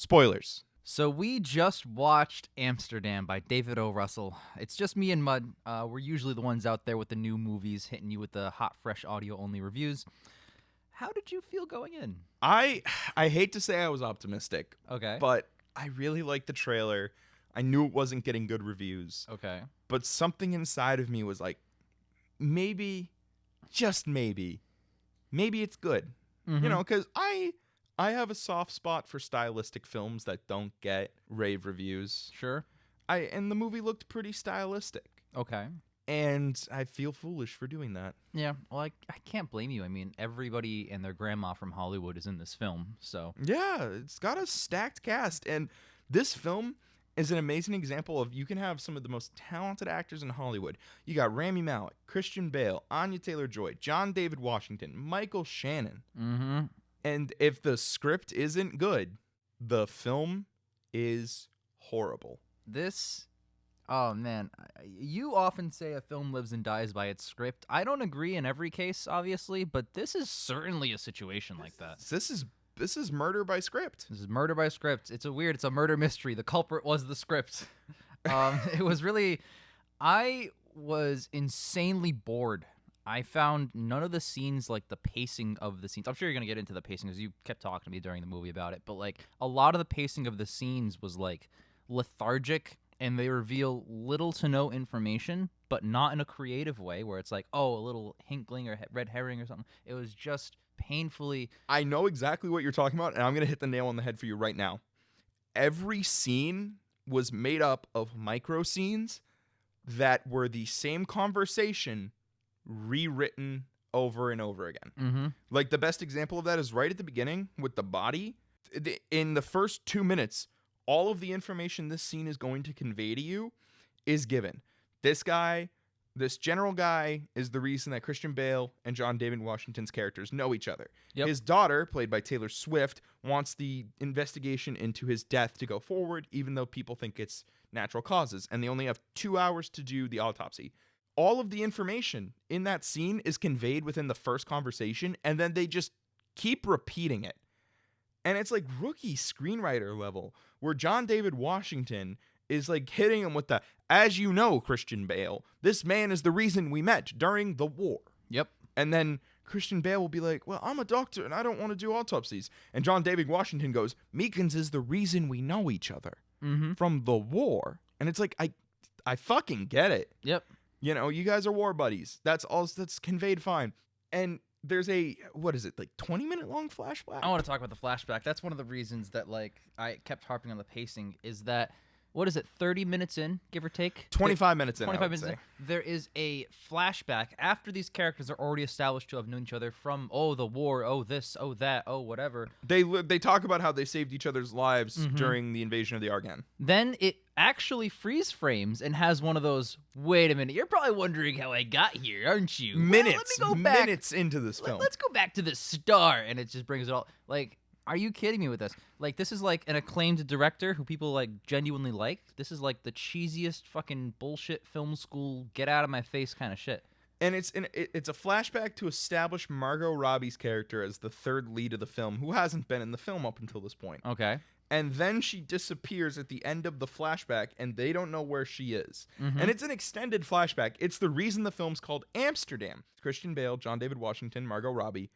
Spoilers. So we just watched Amsterdam by David O. Russell. It's just me and Mud. We're usually the ones out there with the new movies, hitting you with the hot, fresh audio-only reviews. How did you feel going in? I hate to say I was optimistic. Okay. But I really liked the trailer. I knew it wasn't getting good reviews. Okay. But something inside of me was like, maybe, just maybe it's good. Mm-hmm. You know, because I have a soft spot for stylistic films that don't get rave reviews. Sure. And the movie looked pretty stylistic. Okay. And I feel foolish for doing that. Yeah, well, I can't blame you. I mean, everybody and their grandma from Hollywood is in this film, so... Yeah, it's got a stacked cast. And this film is an amazing example of you can have some of the most talented actors in Hollywood. You got Rami Malek, Christian Bale, Anya Taylor-Joy, John David Washington, Michael Shannon. Mm-hmm. And if the script isn't good, the film is horrible. This... Oh, man. You often say a film lives and dies by its script. I don't agree in every case, obviously, but this is certainly a situation like that. This is murder by script. This is murder by script. It's a murder mystery. The culprit was the script. It was really... I was insanely bored. I found none of the scenes, like the pacing of the scenes. I'm sure you're going to get into the pacing because you kept talking to me during the movie about it. But like a lot of the pacing of the scenes was like lethargic, and they reveal little to no information, but not in a creative way where it's like, oh, a little hinkling or red herring or something. It was just painfully... I know exactly what you're talking about, and I'm going to hit the nail on the head for you right now. Every scene was made up of micro scenes that were the same conversation rewritten over and over again. Mm-hmm. Like the best example of that is right at the beginning with the body. In the first 2 minutes, all of the information this scene is going to convey to you is given. This guy, this general guy, is the reason that Christian Bale and John David Washington's characters know each other. Yep. His daughter, played by Taylor Swift, wants the investigation into his death to go forward, even though people think it's natural causes, and they only have 2 hours to do the autopsy. All of the information in that scene is conveyed within the first conversation, and then they just keep repeating it. And it's like rookie screenwriter level, where John David Washington is like hitting him with the, as you know, Christian Bale, this man is the reason we met during the war. Yep. And then Christian Bale will be like, well, I'm a doctor and I don't want to do autopsies. And John David Washington goes, Meekins is the reason we know each other from the war. And it's like, I fucking get it. Yep. You know, you guys are war buddies. That's all that's conveyed fine. And there's a, what is it, like 20-minute long flashback? I want to talk about the flashback. That's one of the reasons that, like, I kept harping on the pacing is that, what is it, 30 minutes in, give or take? 25 minutes in, 25 I would minutes say. in. There is a flashback after these characters are already established to have known each other from, oh, the war, oh, this, oh, that, oh, whatever. They talk about how they saved each other's lives during the invasion of the Argonne. Then it actually freeze frames and has one of those, wait a minute, you're probably wondering how I got here, aren't you? Minutes Well, into this film. Let's go back to the start, and it just brings it all, like... Are you kidding me with this? Like, this is like an acclaimed director who people like genuinely like. This is like the cheesiest fucking bullshit film school, get out of my face kind of shit. And it's a flashback to establish Margot Robbie's character as the third lead of the film, who hasn't been in the film up until this point. Okay. And then she disappears at the end of the flashback, and they don't know where she is. And it's an extended flashback. It's the reason the film's called Amsterdam. Christian Bale, John David Washington, Margot Robbie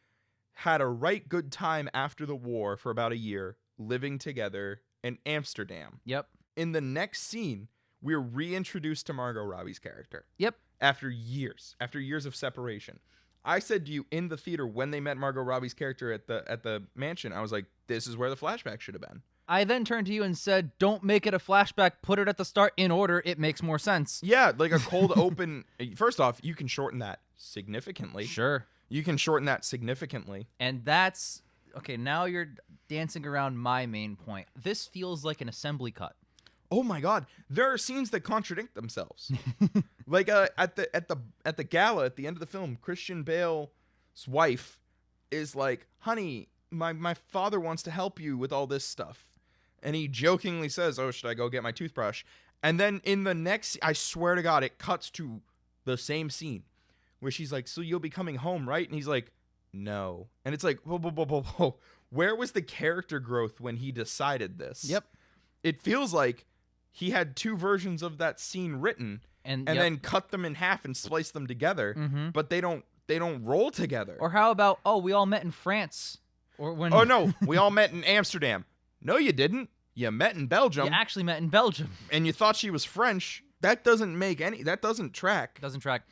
had a right good time after the war for about a year, living together in Amsterdam. Yep. In the next scene, we're reintroduced to Margot Robbie's character. Yep. After years of separation. I said to you in the theater when they met Margot Robbie's character at the mansion, I was like, this is where the flashback should have been. I then turned to you and said, don't make it a flashback, put it at the start in order, it makes more sense. Yeah, like a cold open. First off, you can shorten that significantly. Sure. You can shorten that significantly. And that's, okay, now you're dancing around my main point. This feels like an assembly cut. Oh my God, there are scenes that contradict themselves. Like at the gala at the end of the film, Christian Bale's wife is like, honey, my father wants to help you with all this stuff. And he jokingly says, oh, should I go get my toothbrush? And then in the next, I swear to God, it cuts to the same scene where she's like, so you'll be coming home, right? And he's like, no. And it's like, whoa, whoa, whoa, whoa, whoa. where was the character growth when he decided this? Yep. It feels like he had 2 versions of that scene written And then cut them in half and splice them together, but they don't roll together. Or how about, we all met in France? Or when Oh no, we all met in Amsterdam. No, you didn't. You met in Belgium. you actually met in Belgium. And you thought she was French. That doesn't track. Doesn't track.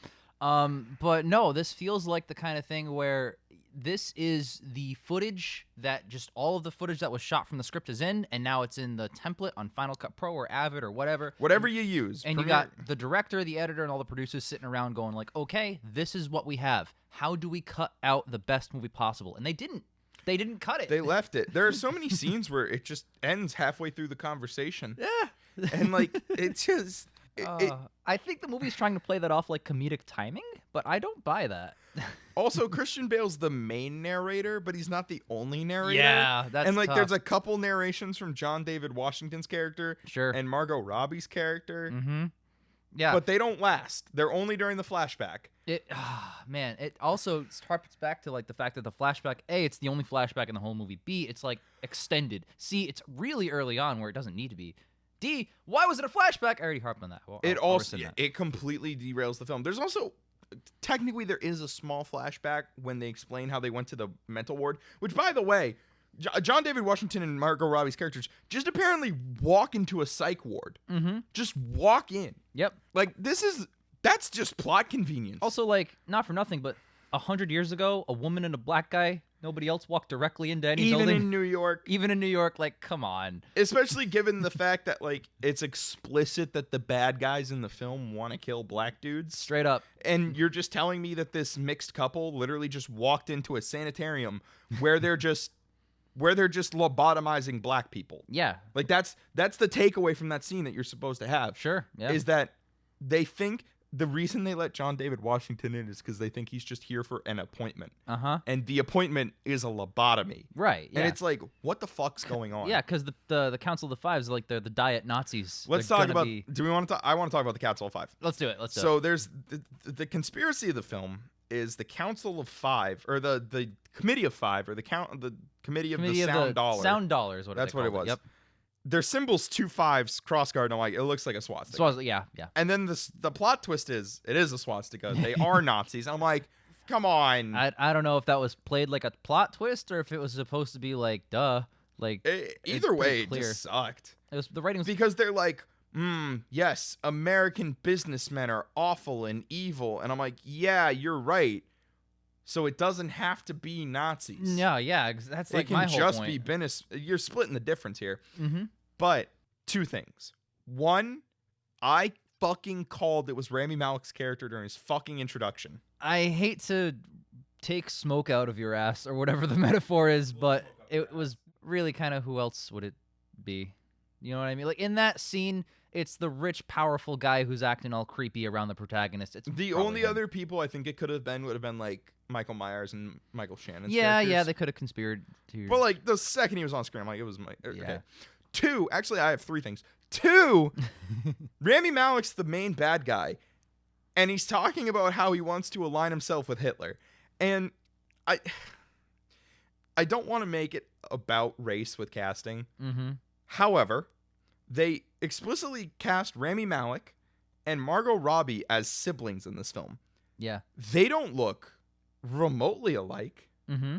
But no, this feels like the kind of thing where this is the footage that just all of the footage that was shot from the script is in, and now it's in the template on Final Cut Pro or Avid or whatever. Whatever you use. And you got the director, the editor, and all the producers sitting around going like, okay, this is what we have. How do we cut out the best movie possible? And they didn't. They didn't cut it. They left it. There are so many scenes where it just ends halfway through the conversation. Yeah. And like, it's just... I think the movie's trying to play that off like comedic timing, but I don't buy that. Also, Christian Bale's the main narrator, but he's not the only narrator. Yeah, that's and like, tough. there's a couple narrations from John David Washington's character, Sure. and Margot Robbie's character. Mm-hmm. Yeah, But they don't last. They're only during the flashback. Man, it also harps back to like the fact that the flashback, A, it's the only flashback in the whole movie. B, it's like extended. C, it's really early on where it doesn't need to be. D, why was it a flashback? I already harped on that. It completely derails the film. There's also technically there is a small flashback when they explain how they went to the mental ward, which by the way, John David Washington and Margot Robbie's characters just apparently walk into a psych ward. Mm-hmm. Just walk in. Yep. Like that's just plot convenience. Also, like, not for nothing, but 100 years ago, a woman and a black guy, nobody else walked directly into any even building. in New York. Even in New York, like, come on. Especially given the fact that like it's explicit that the bad guys in the film want to kill black dudes. Straight up. And you're just telling me that this mixed couple literally just walked into a sanitarium where they're just lobotomizing black people. Yeah. Like that's the takeaway from that scene that you're supposed to have. Sure. Yeah. Is that they think the reason they let John David Washington in is because they think he's just here for an appointment. Uh-huh. And the appointment is a lobotomy. Right. Yeah. And it's like, what the fuck's going on? Yeah, because the Council of the Five is like they're the diet Nazis. Let's They're talk gonna about. be- Do we want to talk? I want to talk about the Council of Five. Let's do it. So there's the conspiracy of the film is the Council of Five or the Committee of Five or the Committee of the Sound Dollar. Sound dollars. That's what it was. Yep. Their symbol's 2 5s crossguard. And I'm like, it looks like a swastika. So yeah. And then the plot twist is it is a swastika. They are Nazis. I'm like, come on. I don't know if that was played like a plot twist or if it was supposed to be like duh. Like Either way, it clear. just sucked. It was the writing was Because they're like, yes, American businessmen are awful and evil. And I'm like, yeah, you're right. So it doesn't have to be Nazis. No, yeah, that's like my whole It can just point. be business. You're splitting the difference here. Mm-hmm. But 2 things. One, I fucking called it was Rami Malek's character during his fucking introduction. I hate to take smoke out of your ass or whatever the metaphor is, but it was really kind of who else would it be? You know what I mean? Like in that scene, it's the rich, powerful guy who's acting all creepy around the protagonist. It's The probably only him. other people I think it could have been would have been like Michael Myers and Michael Shannon's Yeah, characters. they could have conspired to. But like the second he was on screen, I'm like, it was Mike. Yeah. Okay. 2, actually, I have 3 things. 2, Rami Malek's the main bad guy, and he's talking about how he wants to align himself with Hitler. And I don't want to make it about race with casting. Mm-hmm. However, they explicitly cast Rami Malek and Margot Robbie as siblings in this film. Yeah. They don't look remotely alike. Mm-hmm.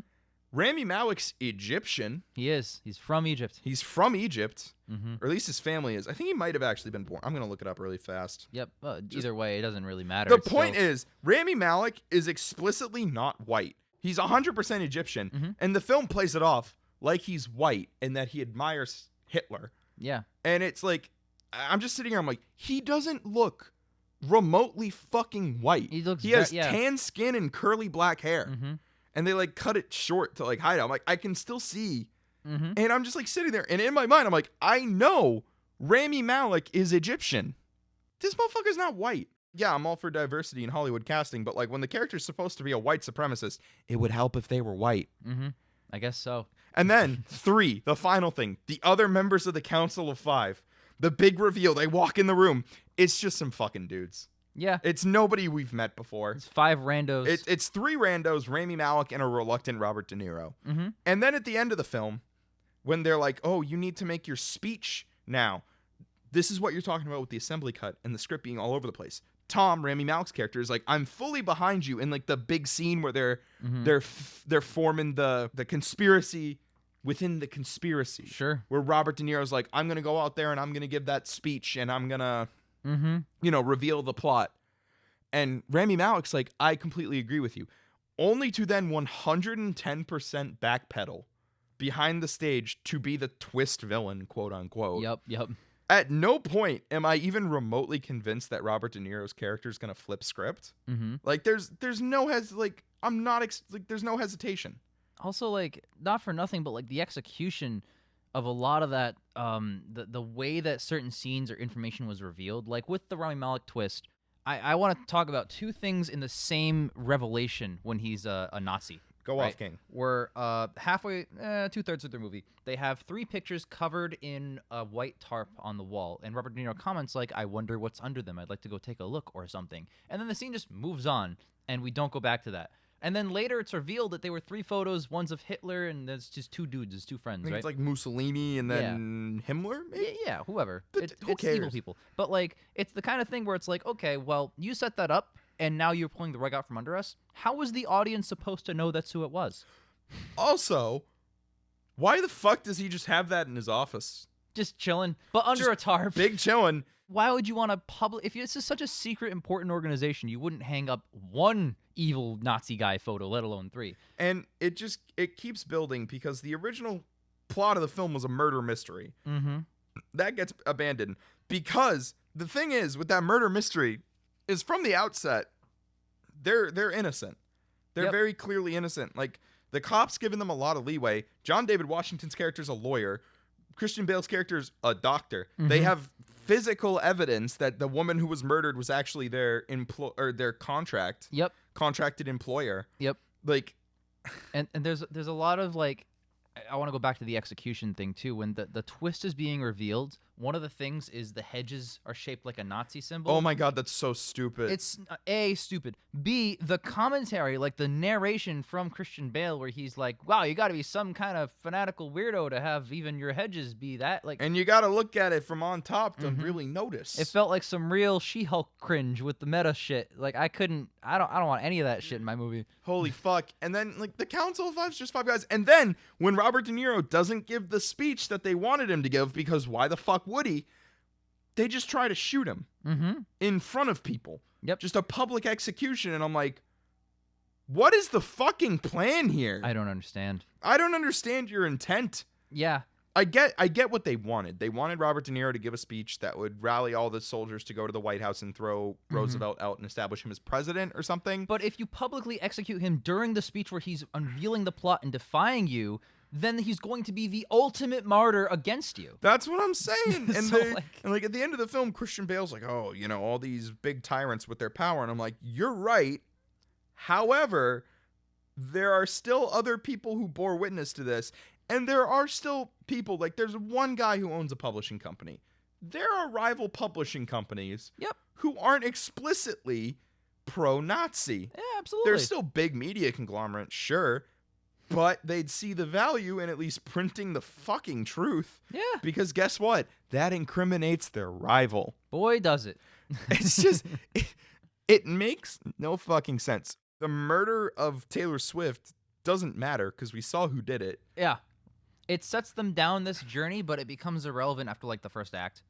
Rami Malek's Egyptian. He is. He's from Egypt. He's from Egypt, Mm-hmm. or at least his family is. I think he might have actually been born. I'm going to look it up really fast. Yep. Either way, it doesn't really matter. The point is, Rami Malek is explicitly not white. He's 100% Egyptian, Mm-hmm. and the film plays it off like he's white and that he admires Hitler. Yeah. And it's like, I'm just sitting here, I'm like, he doesn't look remotely fucking white. He has yeah. tan skin and curly black hair. Mm-hmm. And they like cut it short to like hide it. I'm like, I can still see. Mm-hmm. And I'm just like sitting there. And in my mind, I'm like, I know Rami Malek is Egyptian. This motherfucker's not white. Yeah, I'm all for diversity in Hollywood casting, but like when the character's supposed to be a white supremacist, it would help if they were white. Mm-hmm. I guess so. And then 3, the final thing, the other members of the Council of Five, the big reveal, they walk in the room. It's just some fucking dudes. Yeah. It's nobody we've met before. It's 5 randos. It's 3 randos, Rami Malek and a reluctant Robert De Niro. Mm-hmm. And then at the end of the film, when they're like, oh, you need to make your speech now. This is what you're talking about with the assembly cut and the script being all over the place. Tom, Rami Malek's character, is like, I'm fully behind you in like the big scene where they're forming the conspiracy within the conspiracy. Sure. Where Robert De Niro's like, I'm going to go out there and I'm going to give that speech and I'm going to, reveal the plot. And Rami Malek's like, I completely agree with you. Only to then 110% backpedal behind the stage to be the twist villain, quote unquote. Yep. At no point am I even remotely convinced that Robert De Niro's character is going to flip script. Mm-hmm. Like there's no there's no hesitation. Also, like, not for nothing, but like the execution of a lot of that, the way that certain scenes or information was revealed, like with the Rami Malek twist, I want to talk about 2 things in the same revelation when he's a Nazi. Go right? off, King. We're halfway, 2/3 of their movie. They have 3 pictures covered in a white tarp on the wall, and Robert De Niro comments like, I wonder what's under them. I'd like to go take a look or something. And then the scene just moves on, and we don't go back to that. And then later it's revealed that they were 3 photos, one's of Hitler, and there's just 2 dudes, it's 2 friends, I think right? it's like Mussolini and then Himmler, maybe? Yeah, whoever. Who It's cares? evil people. But, like, it's the kind of thing where it's like, okay, well, you set that up, and now you're pulling the rug out from under us. How was the audience supposed to know that's who it was? Also, why the fuck does he just have that in his office? Just chilling, but under a tarp. Big chillin'. Why would you want to public? If this is such a secret, important organization, you wouldn't hang up 1 evil Nazi guy photo, let alone 3. And it keeps building because the original plot of the film was a murder mystery. Mm-hmm. That gets abandoned because the thing is with that murder mystery is from the outset, they're innocent. They're very clearly innocent. Like the cops giving them a lot of leeway. John David Washington's character is a lawyer. Christian Bale's character is a doctor. Mm-hmm. They have physical evidence that the woman who was murdered was actually their contracted employer. Yep. Like, and there's a lot of like, I want to go back to the execution thing too. When the twist is being revealed, one of the things is the hedges are shaped like a Nazi symbol. oh my God, that's so stupid. It's A, stupid. B, the commentary, like the narration from Christian Bale, where he's like, "Wow, you got to be some kind of fanatical weirdo to have even your hedges be that." Like, and you got to look at it from on top to really notice. it felt like some real She-Hulk cringe with the meta shit. Like, I don't want any of that shit in my movie. Holy fuck. And then, like, the Council of 5 is just 5 guys. And then, when Robert De Niro doesn't give the speech that they wanted him to give, because why the fuck would he? They just try to shoot him in front of people. Yep. Just a public execution. And I'm like, what is the fucking plan here? I don't understand. I don't understand your intent. Yeah. I get what they wanted. They wanted Robert De Niro to give a speech that would rally all the soldiers to go to the White House and throw Roosevelt out and establish him as president or something. But if you publicly execute him during the speech where he's unveiling the plot and defying you, then he's going to be the ultimate martyr against you. That's what I'm saying. And, So, like at the end of the film, Christian Bale's like, oh, all these big tyrants with their power. And I'm like, you're right. However, there are still other people who bore witness to this. And there are still people, like there's one guy who owns a publishing company. There are rival publishing companies who aren't explicitly pro-Nazi. Yeah, absolutely. They're still big media conglomerates, sure. But they'd see the value in at least printing the fucking truth. Yeah. Because guess what? That incriminates their rival. Boy, does it. It's just, it makes no fucking sense. The murder of Taylor Swift doesn't matter because we saw who did it. Yeah. It sets them down this journey, but it becomes irrelevant after like the first act.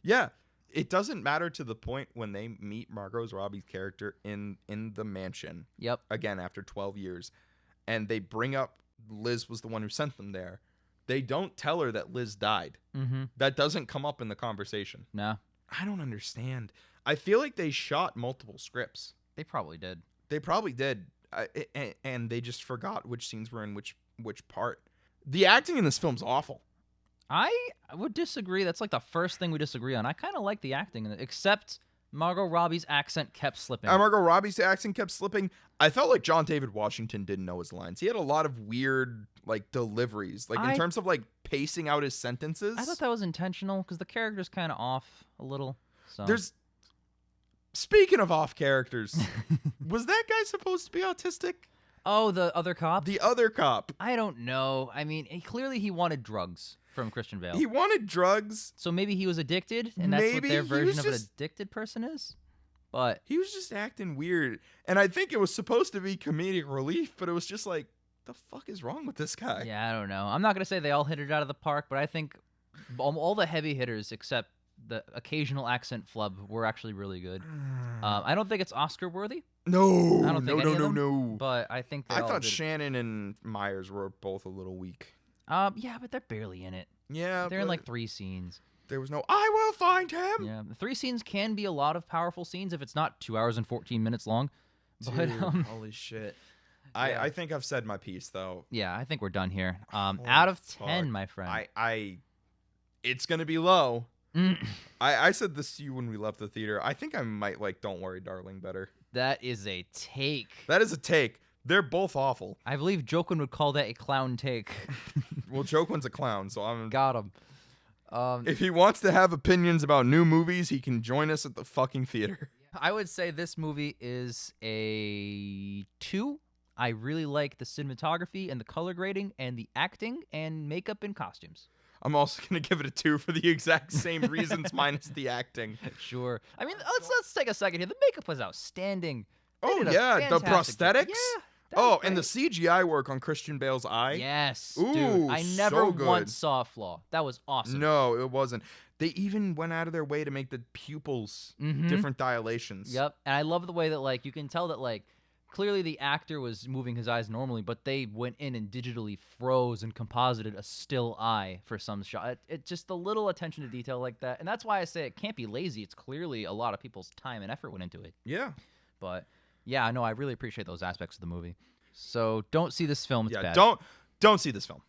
Yeah. It doesn't matter to the point when they meet Margot Robbie's character in the mansion. Yep. Again, after 12 years. And they bring up Liz was the one who sent them there. They don't tell her that Liz died. Mm-hmm. That doesn't come up in the conversation. No. I don't understand. I feel like they shot multiple scripts. They probably did. They probably did. And they just forgot which scenes were in which part. The acting in this film's awful. I would disagree. That's like the first thing we disagree on. I kind of like the acting in it, except Margot Robbie's accent kept slipping. Margot Robbie's accent kept slipping. I felt like John David Washington didn't know his lines. He had a lot of weird, like, deliveries. Like, in terms of, like, pacing out his sentences. I thought that was intentional because the character's kind of off a little. So Speaking of off characters, was that guy supposed to be autistic? Oh, the other cop? The other cop. I don't know. I mean, clearly he wanted drugs from Christian Bale. He wanted drugs. So maybe he was addicted, and that's what Maybe their he version was of an just- addicted person is? But He was just acting weird. And I think it was supposed to be comedic relief, but it was just like, the fuck is wrong with this guy? yeah, I don't know. I'm not going to say they all hit it out of the park, but I think all the heavy hitters, except the occasional accent flub, were actually really good. I don't think it's Oscar worthy, No, I don't think any of them, no. but I think they I all thought did. Shannon and Myers were both a little weak. Yeah, but they're barely in it. Yeah, They're in but like 3 scenes. there was no, I will find him. Yeah, the 3 scenes can be a lot of powerful scenes if it's not 2 hours and 14 minutes long. But Dude, holy shit. yeah. I think I've said my piece though. yeah, I think we're done here. Out Holy of fuck. 10, my friend. It's gonna be low. Mm. I said this to you when we left the theater. I think I might like Don't Worry Darling better. That is a take. That is a take. They're both awful. I believe Jokin would call that a clown take. Well, Joquin's a clown, so I'm Got him. if he wants to have opinions about new movies, he can join us at the fucking theater. I would say this movie is a 2. I really like the cinematography and the color grading and the acting and makeup and costumes. I'm also gonna give it a 2 for the exact same reasons minus the acting. Sure. I mean, let's take a second here. The makeup was outstanding. They Oh did a yeah, the fantastic job. prosthetics. Yeah. that Oh, was and the great. CGI work on Christian Bale's eye. Yes, Ooh, dude. I never so good. once saw a flaw. That was awesome. No, it wasn't. They even went out of their way to make the pupils Mhm. different dilations. Yep. And I love the way that like you can tell that like clearly the actor was moving his eyes normally, but they went in and digitally froze and composited a still eye for some shot. It just the little attention to detail like that. And that's why I say it can't be lazy. It's clearly a lot of people's time and effort went into it. Yeah. But yeah, no, I really appreciate those aspects of the movie. So don't see this film. It's Yeah. bad. Don't see this film.